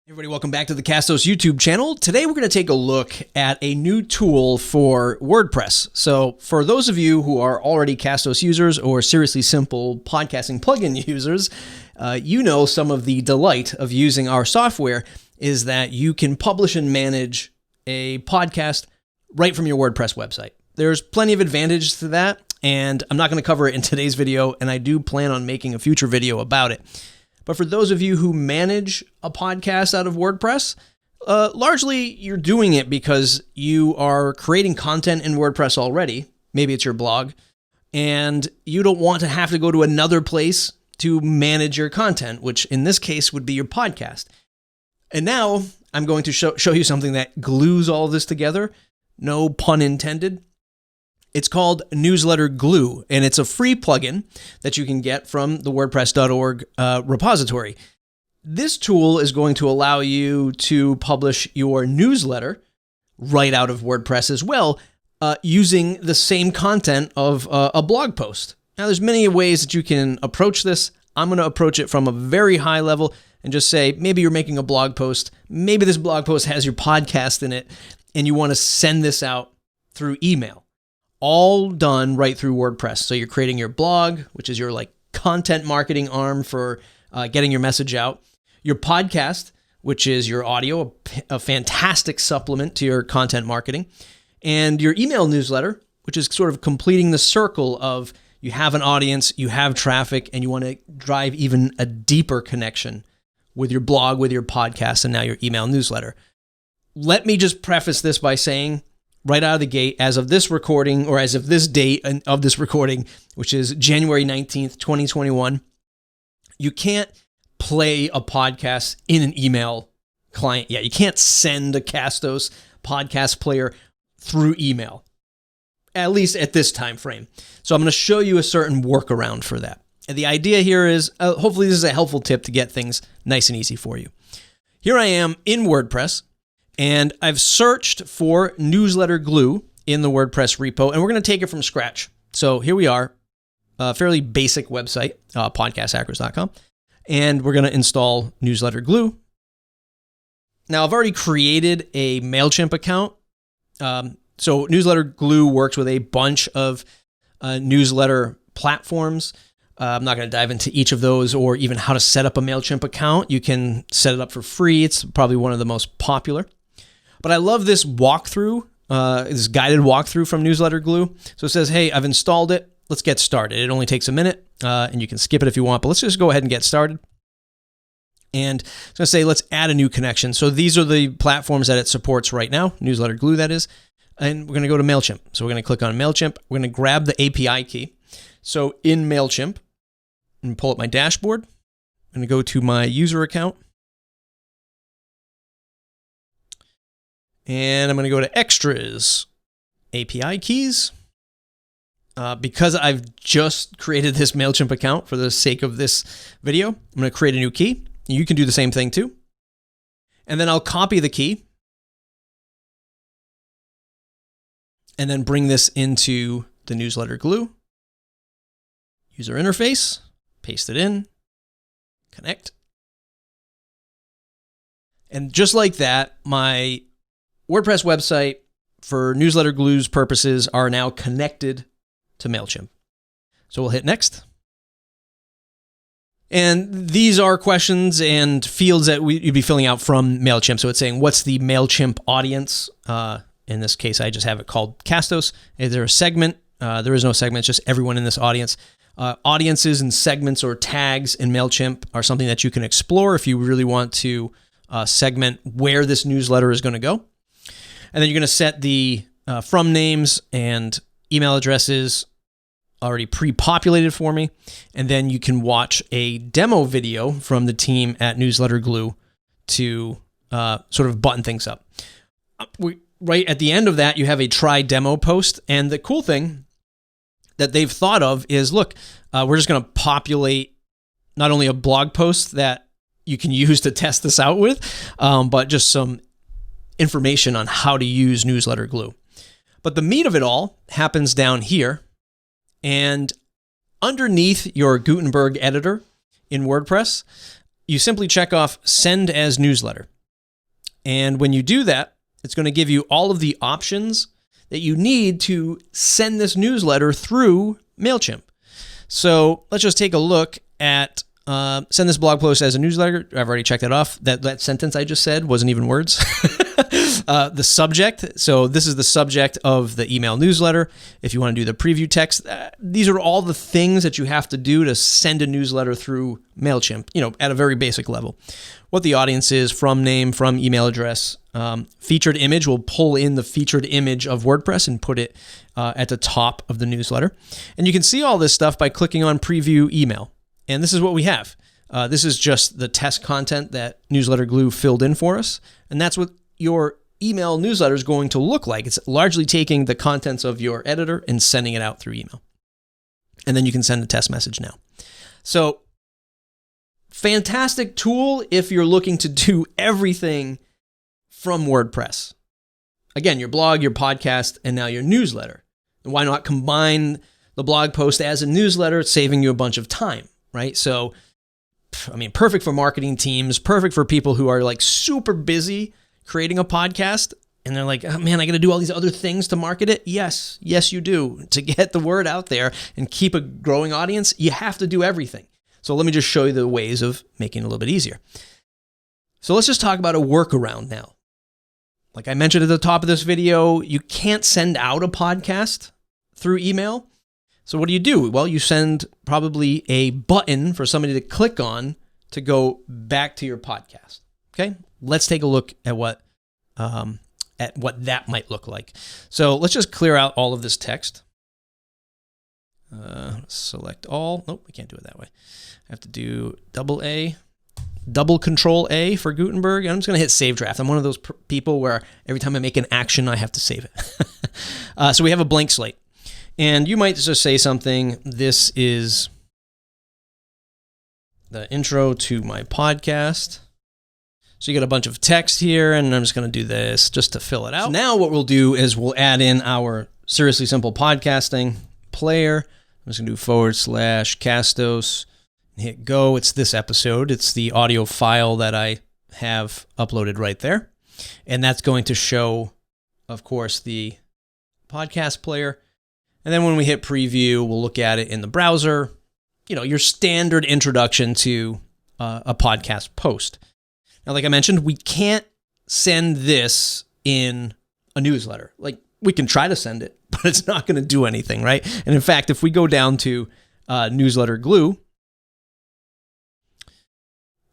Everybody, welcome back to the Castos YouTube channel. Today we're going to take a look at a new tool for WordPress. So for those of you who are already Castos users or Seriously Simple podcasting plugin users, you know some of the delight of using our software is that you can publish and manage a podcast right from your WordPress website. There's plenty of advantages to that, and I'm not going to cover it in today's video, and I do plan on making a future video about it. But for those of you who manage a podcast out of WordPress, largely you're doing it because you are creating content in WordPress already. Maybe it's your blog, and you don't want to have to go to another place to manage your content, which in this case would be your podcast. And now I'm going to show you something that glues all this together. No pun intended. It's called Newsletter Glue, and it's a free plugin that you can get from the WordPress.org repository. This tool is going to allow you to publish your newsletter right out of WordPress as well, using the same content of a blog post. Now, there's many ways that you can approach this. I'm going to approach it from a very high level and just say, maybe you're making a blog post. Maybe this blog post has your podcast in it, and you want to send this out through email. All done right through WordPress. So you're creating your blog, which is your content marketing arm for getting your message out. Your podcast, which is your audio, a fantastic supplement to your content marketing. And your email newsletter, which is sort of completing the circle of you have an audience, you have traffic, and you want to drive even a deeper connection with your blog, with your podcast, and now your email newsletter. Let me just preface this by saying, right out of the gate, as of this recording, or as of this date of this recording, which is January 19th, 2021, you can't play a podcast in an email client yet. You can't send a Castos podcast player through email, at least at this time frame. So I'm going to show you a certain workaround for that. And the idea here is, hopefully this is a helpful tip to get things nice and easy for you. Here I am in WordPress, and I've searched for Newsletter Glue in the WordPress repo, and we're going to take it from scratch. So here we are, a fairly basic website, podcasthackers.com, and we're going to install Newsletter Glue. Now, I've already created a MailChimp account. So Newsletter Glue works with a bunch of newsletter platforms. I'm not going to dive into each of those or even how to set up a MailChimp account. You can set it up for free. It's probably one of the most popular. But I love this walkthrough, this guided walkthrough from Newsletter Glue. So it says, hey, I've installed it. Let's get started. It only takes a minute, and you can skip it if you want, but let's just go ahead and get started. And it's going to say, let's add a new connection. So these are the platforms that it supports right now, Newsletter Glue, that is. And we're going to go to MailChimp. So we're going to click on MailChimp. We're going to grab the API key. So in MailChimp, I'm going to pull up my dashboard. I'm going to go to my user account. And I'm going to go to Extras, API keys. Because I've just created this MailChimp account for the sake of this video, I'm going to create a new key. You can do the same thing too. And then I'll copy the key and then bring this into the Newsletter Glue. User interface, paste it in, connect. And just like that, my WordPress website for Newsletter Glue's purposes are now connected to MailChimp. So we'll hit next. And these are questions and fields that you'd be filling out from MailChimp. So it's saying, what's the MailChimp audience? In this case, I just have it called Castos. Is there a segment? There is no segment, it's just everyone in this audience. Audiences and segments or tags in MailChimp are something that you can explore if you really want to segment where this newsletter is going to go. And then you're going to set the from names and email addresses already pre-populated for me. And then you can watch a demo video from the team at Newsletter Glue to sort of button things up. Right at the end of that, you have a try demo post. And the cool thing that they've thought of is, look, we're just going to populate not only a blog post that you can use to test this out with, but just some information on how to use Newsletter Glue. But the meat of it all happens down here. And underneath your Gutenberg editor in WordPress, you simply check off Send as Newsletter. And when you do that, it's going to give you all of the options that you need to send this newsletter through MailChimp. So let's just take a look at send this blog post as a newsletter. I've already checked that off. That sentence I just said wasn't even words. The subject. So this is the subject of the email newsletter. If you want to do the preview text, these are all the things that you have to do to send a newsletter through MailChimp, at a very basic level. What the audience is, from name, from email address. Featured image, we'll pull in the featured image of WordPress and put it at the top of the newsletter. And you can see all this stuff by clicking on preview email. And this is what we have. This is just the test content that Newsletter Glue filled in for us. And that's what your email newsletter is going to look like. It's largely taking the contents of your editor and sending it out through email. And then you can send a test message now. So fantastic tool if you're looking to do everything from WordPress. Again, your blog, your podcast, and now your newsletter. And why not combine the blog post as a newsletter? It's saving you a bunch of time, right? So, perfect for marketing teams, perfect for people who are like super busy creating a podcast. And they're like, oh man, I got to do all these other things to market it. Yes, you do. To get the word out there and keep a growing audience, you have to do everything. So let me just show you the ways of making it a little bit easier. So let's just talk about a workaround now. Like I mentioned at the top of this video, you can't send out a podcast through email. So what do? Well, you send probably a button for somebody to click on to go back to your podcast. Okay, let's take a look at what that might look like. So let's just clear out all of this text. Select all. Nope, we can't do it that way. I have to do double control A for Gutenberg. I'm just going to hit save draft. I'm one of those people where every time I make an action, I have to save it. So we have a blank slate. And you might just say something. This is the intro to my podcast. So you got a bunch of text here, and I'm just going to do this just to fill it out. So now what we'll do is we'll add in our Seriously Simple Podcasting player. I'm just going to do /Castos. Hit go. It's this episode. It's the audio file that I have uploaded right there. And that's going to show, of course, the podcast player. And then when we hit preview, we'll look at it in the browser. Your standard introduction to a podcast post. Now, like I mentioned, we can't send this in a newsletter. Like, we can try to send it, but it's not going to do anything, right? And in fact, if we go down to Newsletter Glue,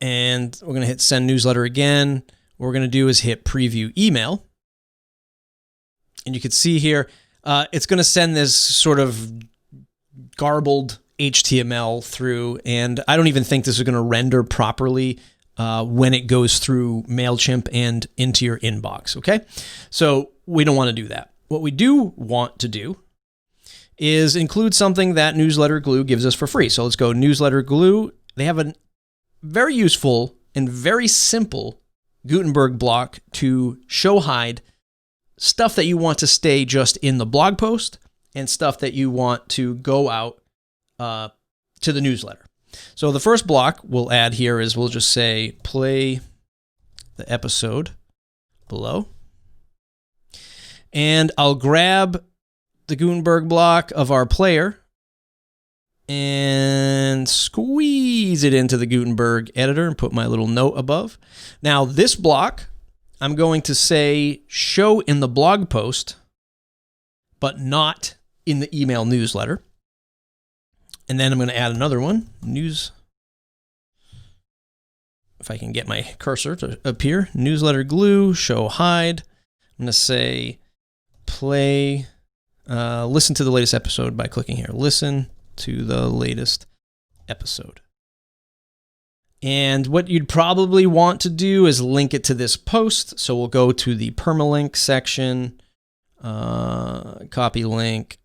and we're going to hit send newsletter again. What we're going to do is hit preview email. And you can see here, it's going to send this sort of garbled HTML through. And I don't even think this is going to render properly when it goes through MailChimp and into your inbox. Okay. So we don't want to do that. What we do want to do is include something that Newsletter Glue gives us for free. So let's go Newsletter Glue. They have a very useful and very simple Gutenberg block to show hide stuff that you want to stay just in the blog post and stuff that you want to go out to the newsletter. So the first block we'll add here is we'll just say play the episode below. And I'll grab the Gutenberg block of our player and squeeze it into the Gutenberg editor and put my little note above. Now this block, I'm going to say show in the blog post, but not in the email newsletter. And then I'm going to add another one, if I can get my cursor to appear, Newsletter Glue, show hide. I'm going to say play, listen to the latest episode by clicking here. Listen to the latest episode. And what you'd probably want to do is link it to this post. So we'll go to the permalink section, copy link,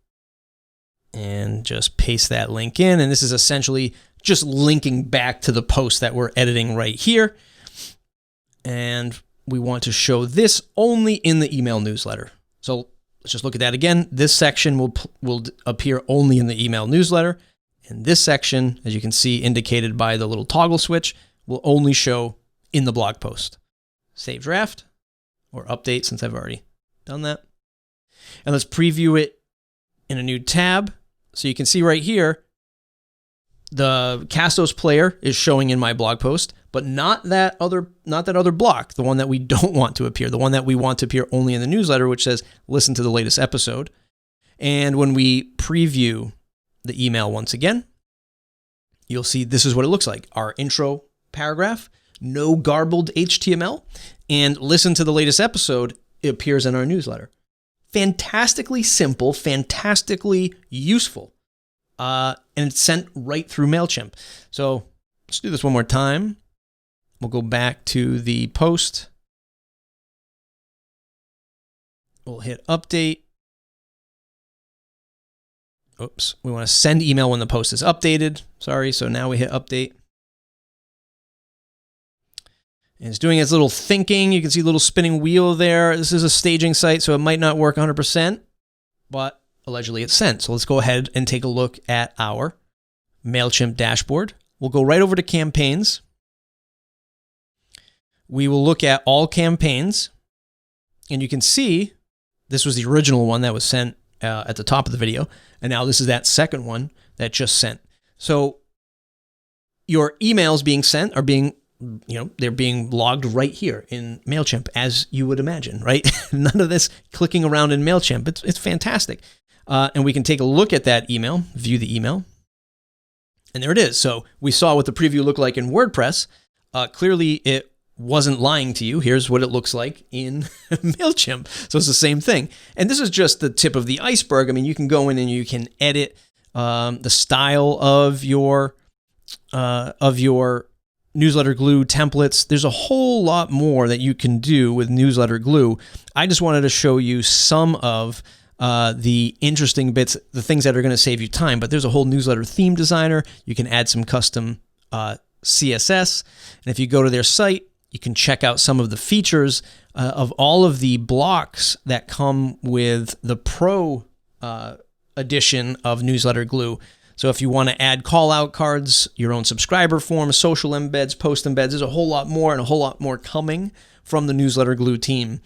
and just paste that link in. And this is essentially just linking back to the post that we're editing right here. And we want to show this only in the email newsletter. So let's just look at that again. This section will appear only in the email newsletter. And this section, as you can see, indicated by the little toggle switch, will only show in the blog post. Save draft. or update since I've already done that. And let's preview it in a new tab. So you can see right here, the Castos player is showing in my blog post, but not that other block, the one that we don't want to appear, the one that we want to appear only in the newsletter, which says listen to the latest episode. And when we preview the email once again, you'll see this is what it looks like. Our intro paragraph, no garbled HTML, and listen to the latest episode, it appears in our newsletter. Fantastically simple, fantastically useful. And it's sent right through MailChimp. So let's do this one more time. We'll go back to the post. We'll hit update. Oops, we want to send email when the post is updated. Sorry, so now we hit update. And it's doing its little thinking. You can see a little spinning wheel there. This is a staging site, so it might not work 100%, but allegedly it's sent. So let's go ahead and take a look at our MailChimp dashboard. We'll go right over to campaigns. We will look at all campaigns, and you can see this was the original one that was sent at the top of the video, and now this is that second one that just sent. So your emails being sent are being, they're being logged right here in MailChimp, as you would imagine, right? None of this clicking around in MailChimp. It's fantastic. And we can take a look at that email, view the email, and there it is. So we saw what the preview looked like in WordPress. Clearly, it wasn't lying to you. Here's what it looks like in MailChimp. So it's the same thing. And this is just the tip of the iceberg. I mean, you can go in and you can edit the style of your Newsletter Glue templates. There's a whole lot more that you can do with Newsletter Glue. I just wanted to show you some of the interesting bits, the things that are going to save you time. But there's a whole newsletter theme designer. You can add some custom CSS. And if you go to their site, you can check out some of the features of all of the blocks that come with the Pro edition of Newsletter Glue. So if you want to add call-out cards, your own subscriber form, social embeds, post embeds, there's a whole lot more and a whole lot more coming from the Newsletter Glue team.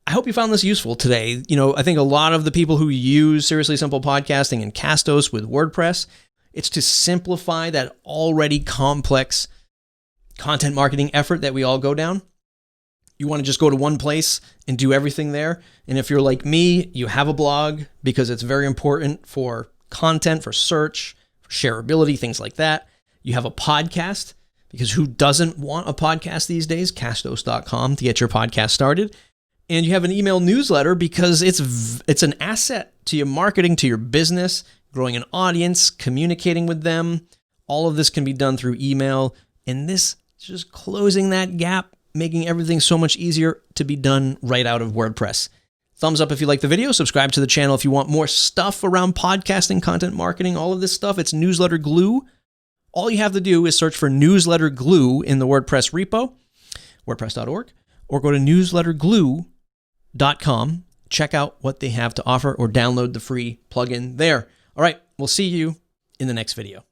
I hope you found this useful today. I think a lot of the people who use Seriously Simple Podcasting and Castos with WordPress, it's to simplify that already complex content marketing effort that we all go down. You want to just go to one place and do everything there. And if you're like me, you have a blog because it's very important for content, for search, for shareability, things like that. You have a podcast because who doesn't want a podcast these days? Castos.com to get your podcast started. And you have an email newsletter because it's an asset to your marketing, to your business, growing an audience, communicating with them. All of this can be done through email. And this is just closing that gap, making everything so much easier to be done right out of WordPress. Thumbs up if you like the video. Subscribe to the channel if you want more stuff around podcasting, content marketing, all of this stuff. It's Newsletter Glue. All you have to do is search for Newsletter Glue in the WordPress repo, wordpress.org, or go to newsletterglue.com. Check out what they have to offer or download the free plugin there. All right, we'll see you in the next video.